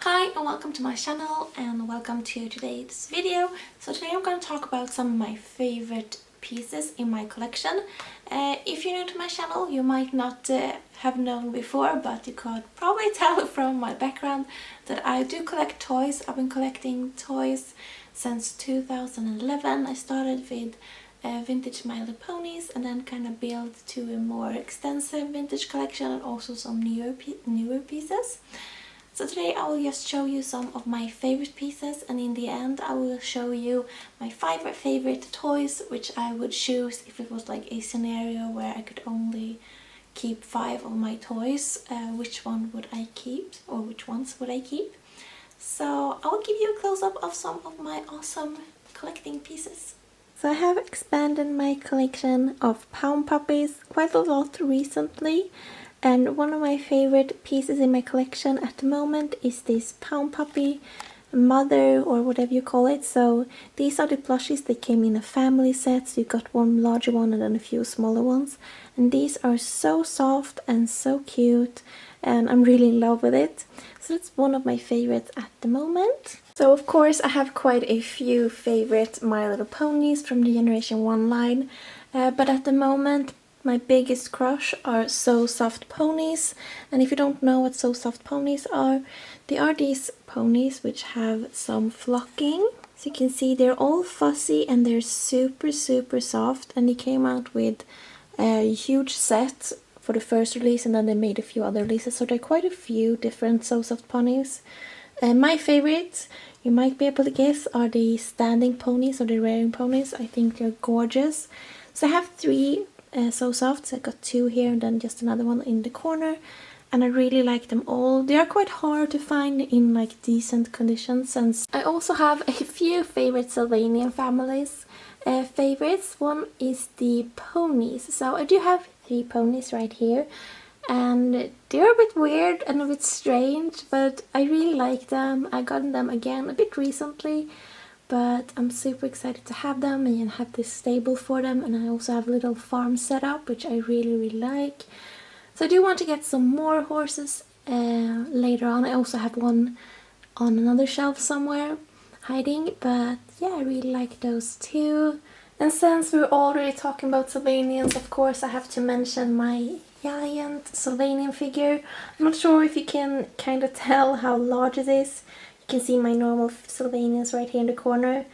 Hi and welcome to my channel and welcome to today's video. So today I'm going to talk about some of my favorite pieces in my collection. If you're new to my channel, you might not have known before, but you could probably tell from my background that I do collect toys. I've been collecting toys since 2011. I started with vintage My Little Ponies and then kind of built to a more extensive vintage collection and also some newer pieces. So today I will just show you some of my favorite pieces, and in the end I will show you my favorite toys, which I would choose if it was like a scenario where I could only keep 5 of my toys. Which one would I keep, or which ones would I keep? So I will give you a close-up of some of my awesome collecting pieces. So I have expanded my collection of pound puppies quite a lot recently. And one of my favorite pieces in my collection at the moment is this pound puppy mother, or whatever you call it. So these are the plushies that came in a family set. So you got one larger one and then a few smaller ones. And these are so soft and so cute, and I'm really in love with it. So it's one of my favorites at the moment. So of course I have quite a few favorite My Little Ponies from the Generation 1 line. But at the moment my biggest crush are So Soft ponies. And if you don't know what So Soft ponies are, they are these ponies which have some flocking. So you can see they're all fuzzy and they're super soft, and they came out with a huge set for the first release, and then they made a few other releases, so there are quite a few different So Soft ponies. My favorites, you might be able to guess, are the standing ponies or the rearing ponies. I think they're gorgeous. So I have 3 So Softs. I got 2 here and then just another one in the corner, and I really like them all. They are quite hard to find in like decent conditions. And I also have a few favorite Sylvanian families. Favorites, one is the ponies. So I do have 3 ponies right here, and they're a bit weird and a bit strange, but I really like them. I got them again a bit recently, but I'm super excited to have them and have this stable for them. And I also have a little farm setup, which I really like. So I do want to get some more horses later on. I also have one on another shelf somewhere hiding, but yeah, I really like those too. And since we're already talking about Sylvanians, of course I have to mention my giant Sylvanian figure. I'm not sure if you can kind of tell how large it is. You can see my normal Sylvanians right here in the corner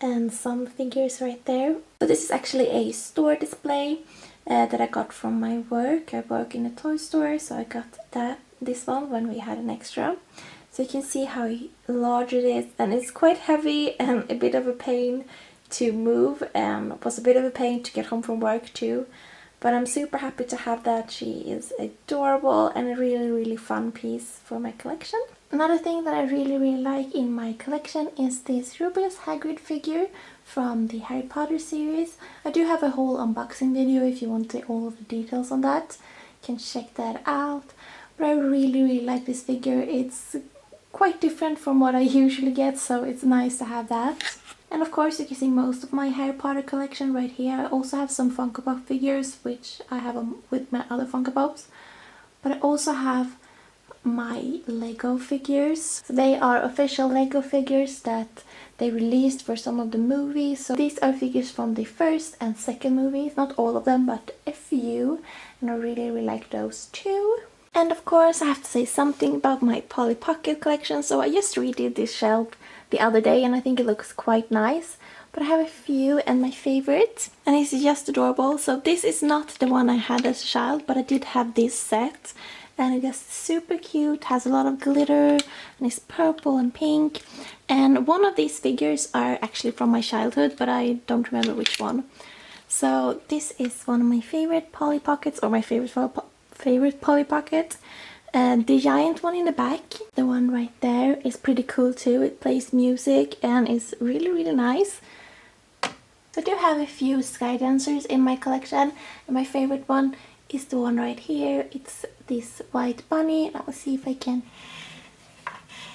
and some figures right there. So this is actually a store display that I got from my work. I work in a toy store, so I got this one when we had an extra. So you can see how large it is, and it's quite heavy and a bit of a pain to move, and it was a bit of a pain to get home from work too. But I'm super happy to have that. She is adorable and a really fun piece for my collection. Another thing that I really like in my collection is this Rubius Hagrid figure from the Harry Potter series. I do have a whole unboxing video if you want all of the details on that. You can check that out. But I really like this figure. It's quite different from what I usually get, so it's nice to have that. And of course you can see most of my Harry Potter collection right here. I also have some Funko Pop figures, which I have with my other Funko Pops. But I also have my Lego figures. So they are official Lego figures that they released for some of the movies. So these are figures from the first and second movies. Not all of them, but a few. And I really like those too. And of course I have to say something about my Polly Pocket collection. So I just redid this shelf the other day and I think it looks quite nice. But I have a few, and my favorite, and it's just adorable. So this is not the one I had as a child, but I did have this set. And it's just super cute, has a lot of glitter, and it's purple and pink. And one of these figures are actually from my childhood, but I don't remember which one. So this is one of my favorite Polly Pockets, or my favorite Polly Pocket. And the giant one in the back, the one right there, is pretty cool too. It plays music and is really nice. So I do have a few sky dancers in my collection, and my favorite one is the one right here. It's this white bunny. I will see if I can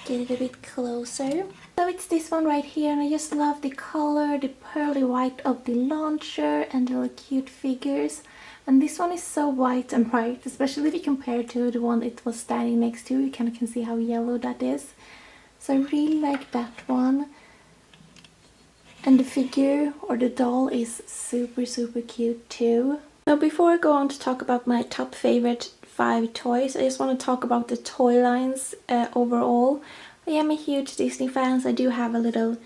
get it a bit closer. So it's this one right here, and I just love the color, the pearly white of the launcher and the little cute figures. And this one is so white and bright, especially if you compare to the one it was standing next to. You kind of can see how yellow that is. So I really like that one. And the figure or the doll is super cute too. Now before I go on to talk about my top favorite 5 toys, I just want to talk about the toy lines overall. I am a huge Disney fan, so I do have a little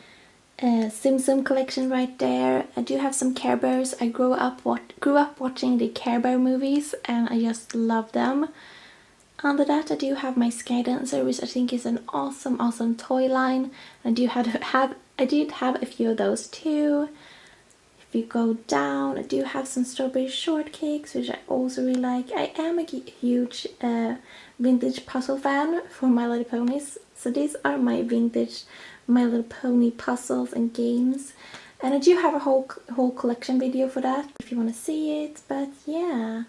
Tsum Tsum collection right there. I do have some Care Bears. I grew up watching the Care Bear movies and I just love them. Under that I do have my Sky Dancer, which I think is an awesome toy line. I did have a few of those too. If you go down, I do have some Strawberry Shortcakes, which I also really like. I am a huge vintage puzzle fan for My Little Ponies. So these are my vintage My Little Pony puzzles and games. And I do have a whole collection video for that if you want to see it. But yeah.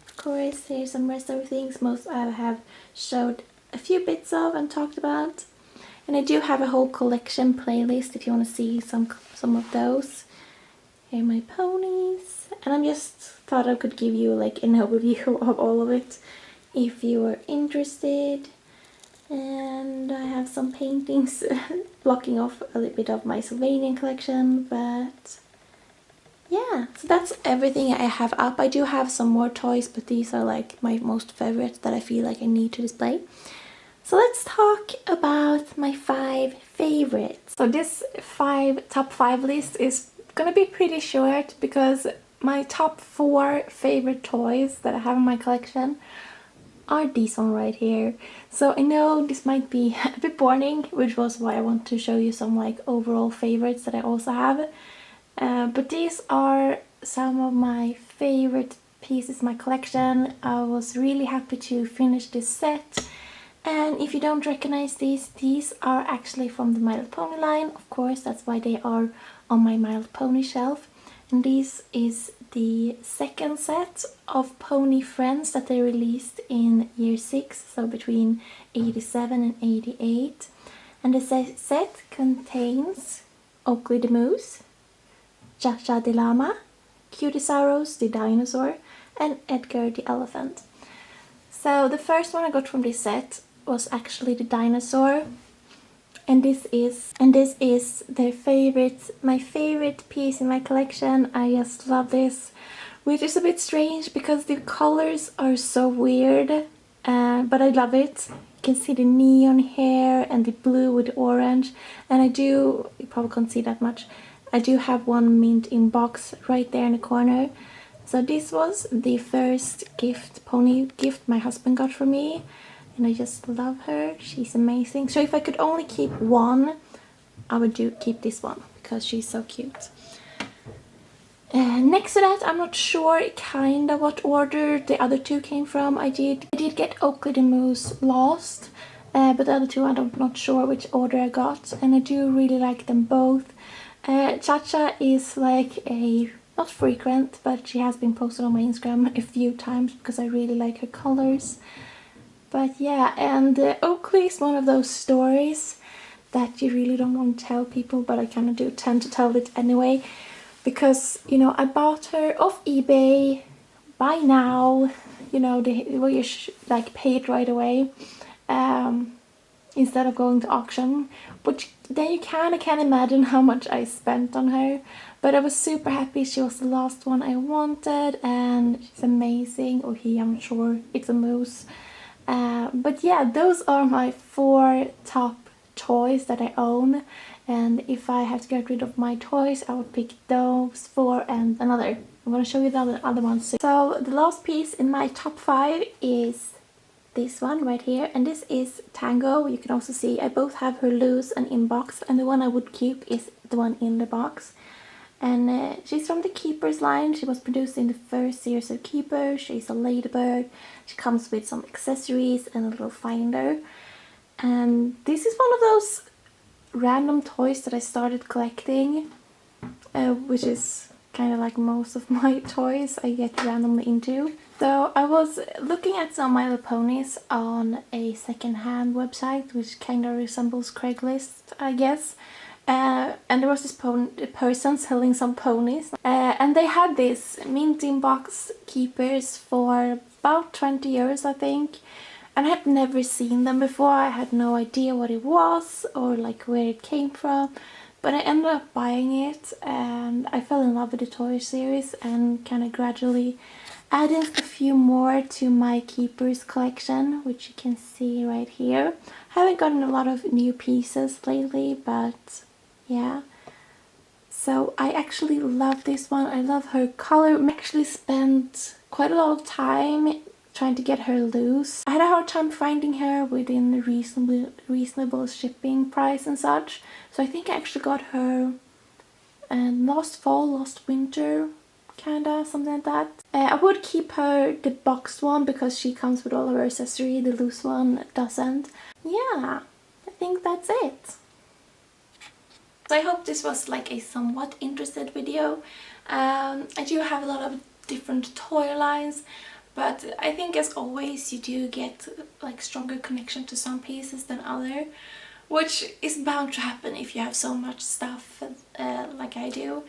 Of course, here's some rest of things. Most I have showed a few bits of and talked about. And I do have a whole collection playlist if you want to see some of those. Here are my ponies. And I just thought I could give you like an overview of all of it if you are interested. And I have some paintings blocking off a little bit of my Sylvanian collection, but yeah, so that's everything I have up. I do have some more toys, but these are like my most favorite that I feel like I need to display. So let's talk about my 5 favorites. So this top 5 list is gonna be pretty short because my top 4 favorite toys that I have in my collection are these one right here. So I know this might be a bit boring, which was why I want to show you some like overall favorites that I also have. But these are some of my favorite pieces in my collection. I was really happy to finish this set. And if you don't recognize these are actually from the My Little Pony line. Of course, that's why they are on my My Little Pony shelf. And this is the second set of Pony Friends that they released in year 6, so between 87 and 88. And the set contains Oakley the Moose, Cha-Cha the Llama, Cutiesaurus the Dinosaur, and Edgar the Elephant. So the first one I got from this set was actually the dinosaur. And this is my favorite piece in my collection. I just love this, which is a bit strange because the colors are so weird, but I love it. You can see the neon hair and the blue with the orange, and you probably can't see that much. I do have one mint in box right there in the corner. So this was the first pony gift my husband got for me. And I just love her. She's amazing. So if I could only keep one, I would keep this one because she's so cute. Next to that, I'm not sure kind of what order the other 2 came from. I did get Oakley the Moose last, but the other 2 I'm not sure which order I got. And I do really like them both. Cha-Cha is like not frequent, but she has been posted on my Instagram a few times because I really like her colors. But yeah, and Oakley is one of those stories that you really don't want to tell people, but I kind of do tend to tell it anyway. Because, you know, I bought her off eBay. By now, you know, where you like pay it right away instead of going to auction. But then you kind of can imagine how much I spent on her. But I was super happy. She was the last one I wanted, and she's amazing. Or he, I'm sure. It's a moose. But yeah, those are my 4 top toys that I own, and if I have to get rid of my toys, I would pick those 4 and another. I'm going to show you the other ones. So the last piece in my top 5 is this one right here, and this is Tango. You can also see I both have her loose and in box, and the one I would keep is the one in the box. And she's from the Keepers line. She was produced in the first series of Keeper. She's a ladybird. She comes with some accessories and a little finder. And this is one of those random toys that I started collecting, which is kind of like most of my toys I get randomly into. So I was looking at some My Little Ponies on a second-hand website, which kind of resembles Craigslist, I guess. and there was this person selling some ponies, and they had these mint in box keepers for about 20 years, I think, and I had never seen them before. I had no idea what it was or like where it came from, but I ended up buying it, and I fell in love with the toy series and kind of gradually adding a few more to my keepers collection, which you can see right here. I haven't gotten a lot of new pieces lately, but yeah. So I actually love this one. I love her color. I actually spent quite a lot of time trying to get her loose. I had a hard time finding her within the reasonable shipping price and such. So I think I actually got her last fall, last winter, kinda, something like that. I would keep her the boxed one because she comes with all of her accessory. The loose one doesn't. Yeah, I think that's it. So I hope this was like a somewhat interesting video. I do have a lot of different toy lines, but I think as always you do get like stronger connection to some pieces than other, which is bound to happen if you have so much stuff like I do.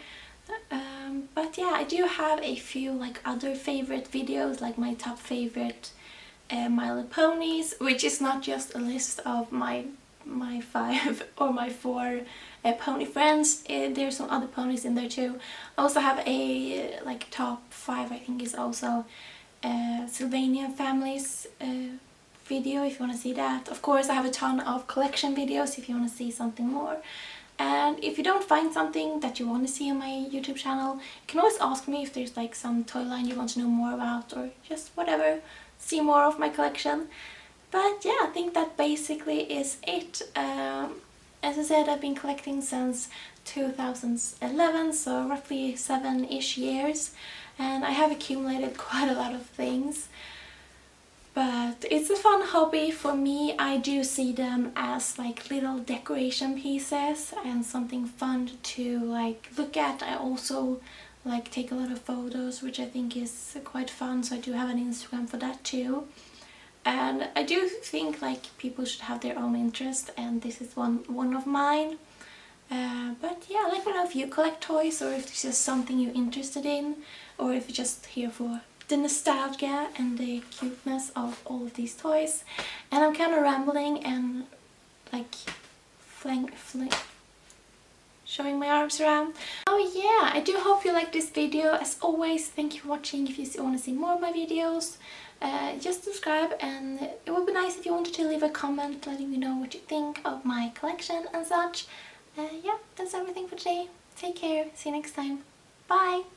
But yeah, I do have a few like other favorite videos, like my top favorite My Little Ponies, which is not just a list of my 5 or my 4 pony friends. There's some other ponies in there too. I also have a like top 5, I think is also Sylvanian families video if you want to see that. Of course I have a ton of collection videos if you want to see something more. And if you don't find something that you want to see on my YouTube channel, you can always ask me if there's like some toy line you want to know more about, or just whatever, see more of my collection. But yeah, I think that basically is it. As I said, I've been collecting since 2011, so roughly 7-ish years, and I have accumulated quite a lot of things. But it's a fun hobby for me. I do see them as like little decoration pieces and something fun to like look at. I also like take a lot of photos, which I think is quite fun, so I do have an Instagram for that too. And I do think like people should have their own interest, and this is one of mine. But yeah, let me know if you collect toys, or if it's just something you're interested in, or if you're just here for the nostalgia and the cuteness of all of these toys. And I'm kind of rambling and like showing my arms around. Oh yeah, I do hope you like this video. As always, thank you for watching. If you want to see more of my videos, just subscribe, and it would be nice if you wanted to leave a comment letting me know what you think of my collection and such. Yeah, that's everything for today. Take care, see you next time. Bye!